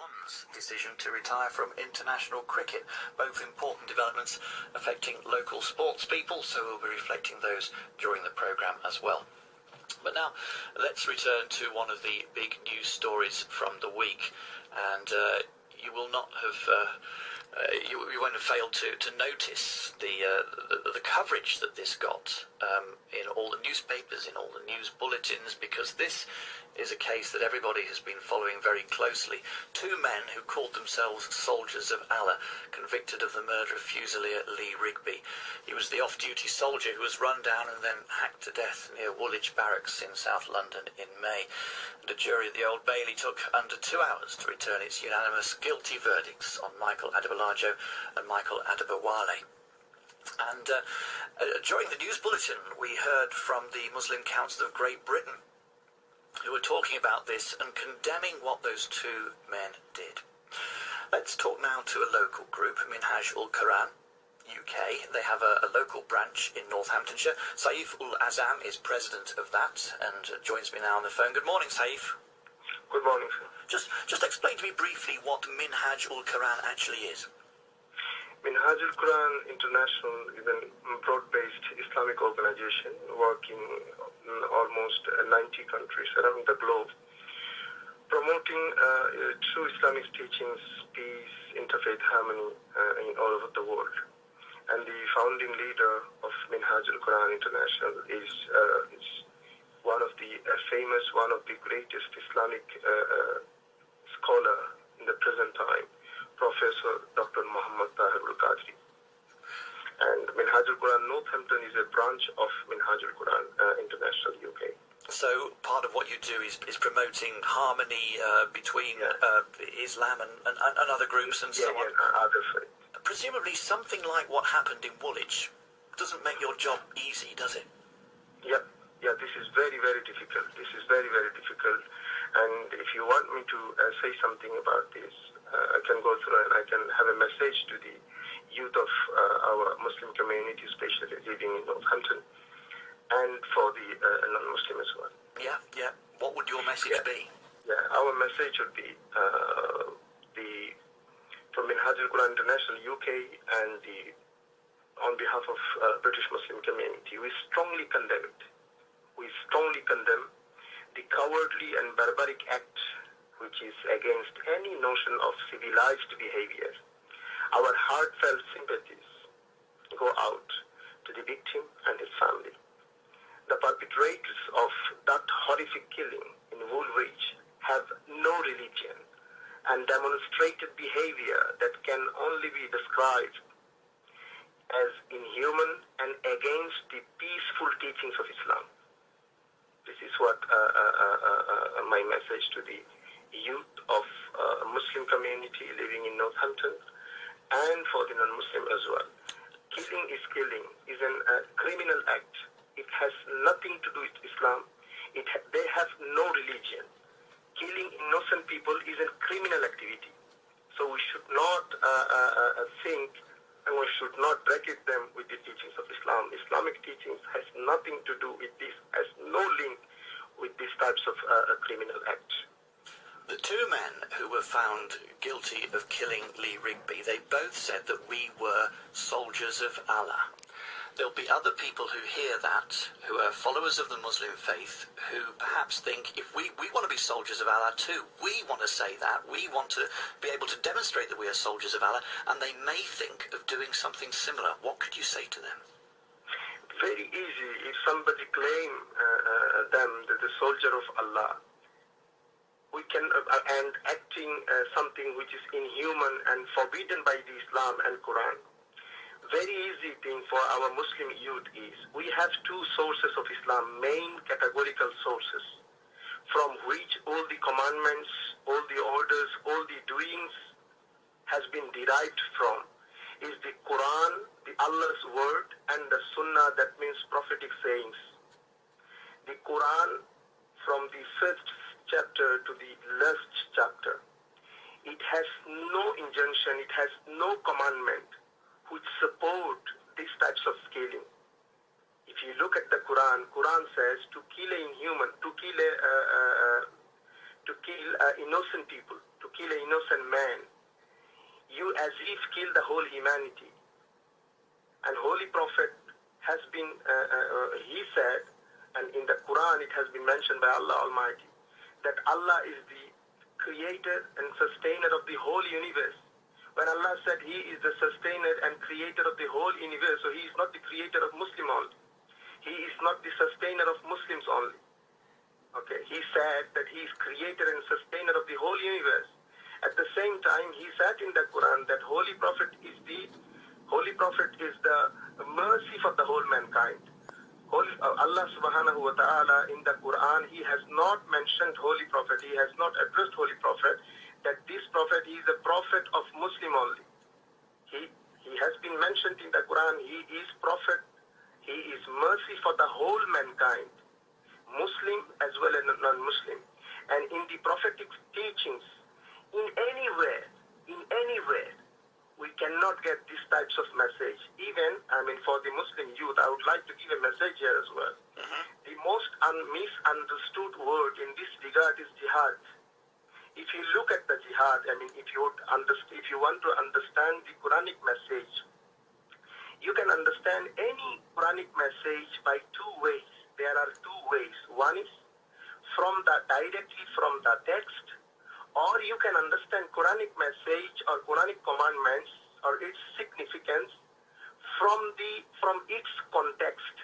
One's decision to retire from international cricket, both important developments affecting local sports people, so we'll be reflecting those during the programme as well. But now let's return to one of the big news stories from the week, and you will not have you won't have failed to notice the coverage that this got in all the newspapers, in all the news bulletins, because this is a case that everybody has been following very closely. Two men who called themselves soldiers of Allah, convicted of the murder of Fusilier Lee Rigby. He was the off-duty soldier who was run down and then hacked to death near Woolwich Barracks in South London in May. And a jury at the Old Bailey took under 2 hours to return its unanimous guilty verdicts on Michael Adebolajo and Michael Adebowale. And during the news bulletin, we heard from the Muslim Council of Great Britain, who were talking about this and condemning what those two men did. Let's talk now to a local group, Minhaj ul Quran UK. They have a local branch in Northamptonshire. Saif ul Azam is president of that and joins me now on the phone. Good morning, Saif. Good morning, sir. Just explain to me briefly what Minhaj ul Quran actually is. Minhaj ul Quran International is a broad-based Islamic organization working in almost 90 countries around the globe, promoting true Islamic teachings, peace, interfaith harmony in all over the world. And the founding leader of Minhaj ul Quran International is one of the famous, one of the greatest Islamic scholar in the present time, Professor Dr. Muhammad Tahir al-Qadri. And Minhaj ul Quran Northampton is a branch of Minhaj ul Quran International UK. So part of what you do is promoting harmony between Islam and other groups and so on. Other faith. Presumably something like what happened in Woolwich doesn't make your job easy, does it? Yeah, this is very, very difficult. This is very, very difficult. And if you want me to say something about this, I can go through and I can have a message to the youth of our Muslim community, especially living in Northampton, and for the non-Muslim as well. Yeah. What would your message be? Yeah, our message would be from Minhaj ul Quran International UK and on behalf of British Muslim community, we strongly condemn it. We strongly condemn the cowardly and barbaric act which is against any notion of civilized behavior. Our heartfelt sympathies go out to the victim and his family. The perpetrators of that horrific killing in Woolwich have no religion and demonstrated behavior that can only be described as inhuman and against the peaceful teachings of Islam. This is what my message to the youth of Muslim community living in Northampton and for the non-Muslim as well. Killing is a criminal act. It has nothing to do with Islam. They have no religion. Killing innocent people is a criminal activity. So we should not think and we should not bracket them with the teachings of Islam. Islamic teachings has nothing to do with this, has no link with these types of criminal acts. The two men who were found guilty of killing Lee Rigby, they both said that we were soldiers of Allah. There'll be other people who hear that, who are followers of the Muslim faith, who perhaps think, if we want to be soldiers of Allah too, we want to say that, we want to be able to demonstrate that we are soldiers of Allah, and they may think of doing something similar. What could you say to them? Very easy. If somebody claim them that the soldier of Allah, we can and acting something which is inhuman and forbidden by the Islam and Quran. Very easy thing for our Muslim youth is we have two sources of Islam, main categorical sources, from which all the commandments, all the orders, all the doings has been derived from, is the Quran, the Allah's word, and the Sunnah, that means prophetic sayings. The Quran, from the first chapter to the last chapter, it has no injunction, it has no commandment which support these types of killing. If you look at the Quran says to kill a inhuman, to kill innocent people, to kill an innocent man, you as if kill the whole humanity. And Holy Prophet has been, he said, and in the Quran it has been mentioned by Allah Almighty, that Allah is the creator and sustainer of the whole universe. When Allah said He is the sustainer and creator of the whole universe, so He is not the creator of Muslim only. He is not the sustainer of Muslims only. Okay, He said that He is creator and sustainer of the whole universe. At the same time, He said in the Quran that Holy Prophet is the mercy for the whole mankind. Allah subhanahu wa ta'ala in the Quran, He has not mentioned Holy Prophet, He has not addressed Holy Prophet, that this Prophet, he is a prophet of Muslim only. He has been mentioned in the Quran, He is Prophet, He is mercy for the whole mankind, Muslim as well as non-Muslim. And in the prophetic teachings, in anywhere, we cannot get these types of message. Even, for the Muslim youth, I would like to give a message here as well. The most misunderstood word in this regard is jihad. If you look at the jihad, if you want to understand the Quranic message, you can understand any Quranic message by two ways. There are two ways. One is directly from the text, or you can understand Quranic message or Quranic commandments or its significance from its context.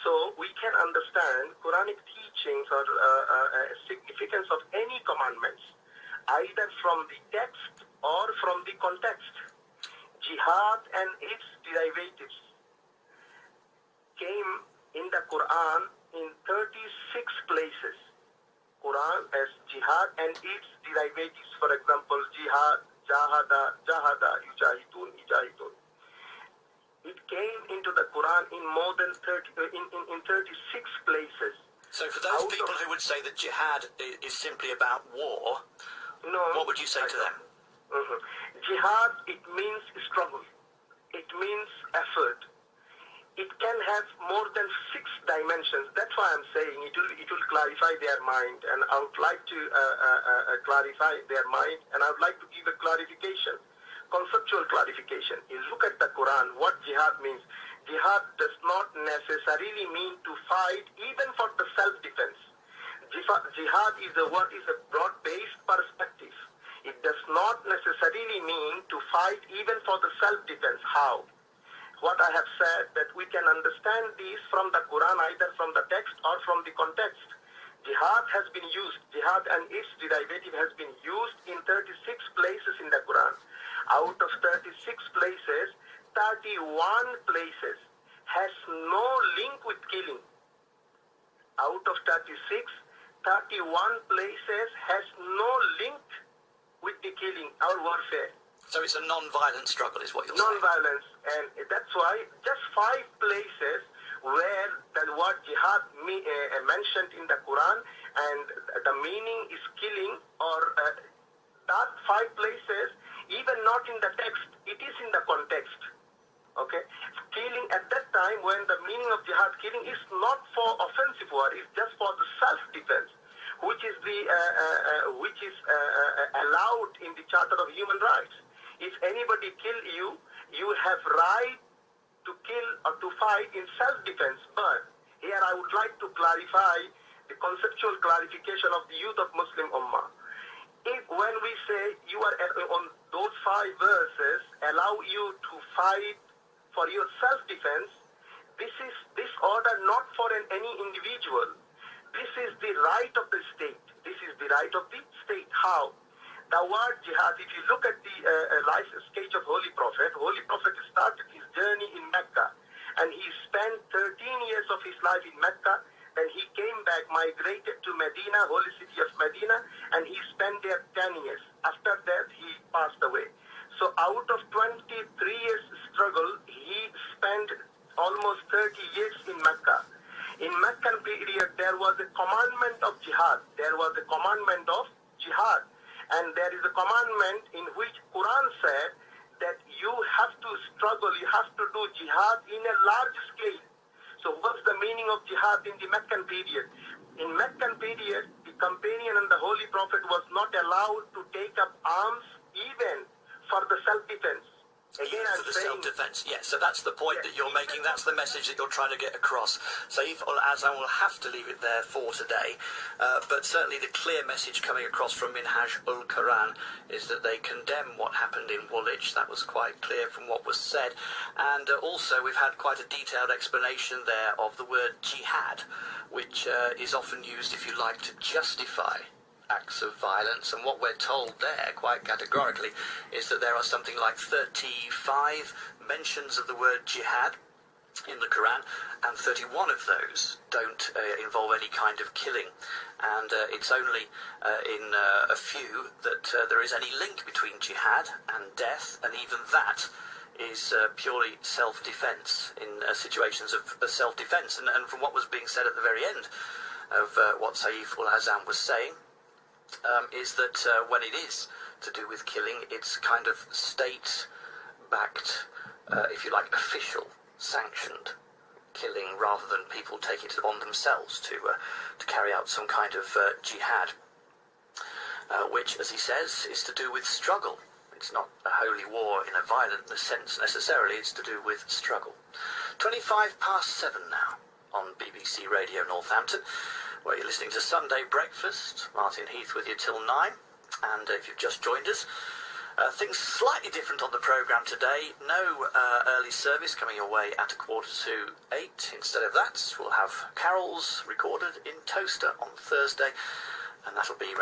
So we can understand Quranic teachings or significance of any commandments either from the text or from the context. Jihad and its derivatives came in the Quran in 36 places. Quran as jihad and its derivatives, for example, jihad, jahada, yujahidun. It came into the Quran in more than 36 places. So for those people who would say that jihad is simply about war, what would you say to them? Jihad, it means struggle. It means effort. It can have more than 6 dimensions. That's why I'm saying it will clarify their mind, and I would like to clarify their mind, and I would like to give a clarification, conceptual clarification. You look at the Quran, what jihad means. Jihad does not necessarily mean to fight even for the self-defense. Jihad is a broad-based perspective. It does not necessarily mean to fight even for the self-defense. How? What I have said, that we can understand this from the Quran, either from the text or from the context. Jihad has been used, jihad and its derivative has been used in 36 places in the Quran. Out of 36 places, 31 places has no link with killing. Out of 36, 31 places has no link with the killing or warfare. So it's a non-violent struggle is what you're saying? Non-violence, and that's why just 5 places where the word jihad mentioned in the Quran and the meaning is killing, or that 5 places, even not in the text, it is in the context. Okay, killing at that time, when the meaning of jihad, killing is not for offensive war, it's just for the self-defense, which is allowed in the Charter of Human Rights. If anybody kill you, you have right to kill or to fight in self-defense. But here I would like to clarify the conceptual clarification of the youth of Muslim Ummah. When we say you are on those 5 verses allow you to fight for your self-defense, this order not for any individual. This is the right of the state. This is the right of the state. How? The word jihad, if you look at the life stage of Holy Prophet started his journey in Mecca, and he spent 13 years of his life in Mecca. Then he came back, migrated to Medina, holy city of Medina, and he spent there 10 years. After that, he passed away. So out of 23 years struggle, he spent almost 30 years in Mecca. In Meccan period, there was a commandment of jihad. And there is a commandment in which Quran said that you have to struggle, you have to do jihad in a large scale. So what's the meaning of jihad in the Meccan period? In Meccan period, the companion and the Holy Prophet was not allowed to take up Again, for I'm the saying, self-defense. Yes, so that's the point that you're making. That's the message that you're trying to get across. Saif al-Azam will have to leave it there for today. But certainly the clear message coming across from Minhaj ul-Quran is that they condemn what happened in Woolwich. That was quite clear from what was said. And also we've had quite a detailed explanation there of the word jihad, which is often used, if you like, to justify acts of violence, and what we're told there quite categorically is that there are something like 35 mentions of the word jihad in the Quran, and 31 of those don't involve any kind of killing, and it's only in a few that there is any link between jihad and death, and even that is purely self-defense in situations of self-defense. And from what was being said at the very end of what Saif al-Azam was saying, is that when it is to do with killing, it's kind of state-backed, if you like, official, sanctioned killing, rather than people taking it on themselves to carry out some kind of jihad, which, as he says, is to do with struggle. It's not a holy war in a violent sense necessarily, it's to do with struggle. 7:25 now on BBC Radio Northampton, where you're listening to Sunday Breakfast. Martin Heath with you till 9. And if you've just joined us, things slightly different on the programme today. No early service coming your way at 7:45. Instead of that, we'll have carols recorded in Toaster on Thursday, and that'll be